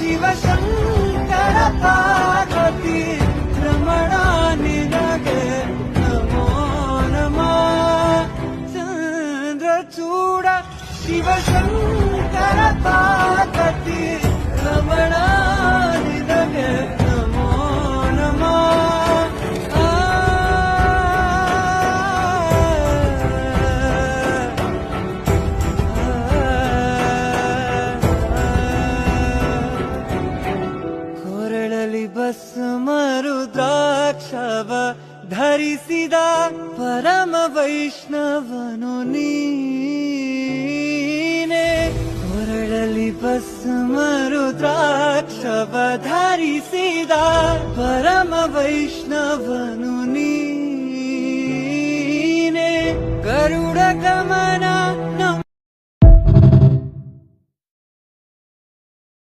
ಶಿವಶಂಕರ ಪಾರ್ವತಿ ರಮಣ ನಿನಗೆ ನಮೋ ನಮಃ. ಚಂದ್ರಚೂಡ ಶಿವಶಂಕರ ಪಾರ್ವತಿ ರಮಣ ನಿನಗೆ ನಮೋ ನಮಃ. ಕೊರಳಲಿ ಭಸ್ಮ ರುದ್ರಾಕ್ಷವ ಧರಿಸಿದ ಪರಮ ವೈಷ್ಣವನು ನೀನೆ. ಕೊರಳಲಿ ಭಸ್ಮ ರುದ್ರಾಕ್ಷವ ಧರಿಸಿದ ಪರಮ ವೈಷ್ಣವನು ನೀನೆ. ಗರುಡ ಗಮನ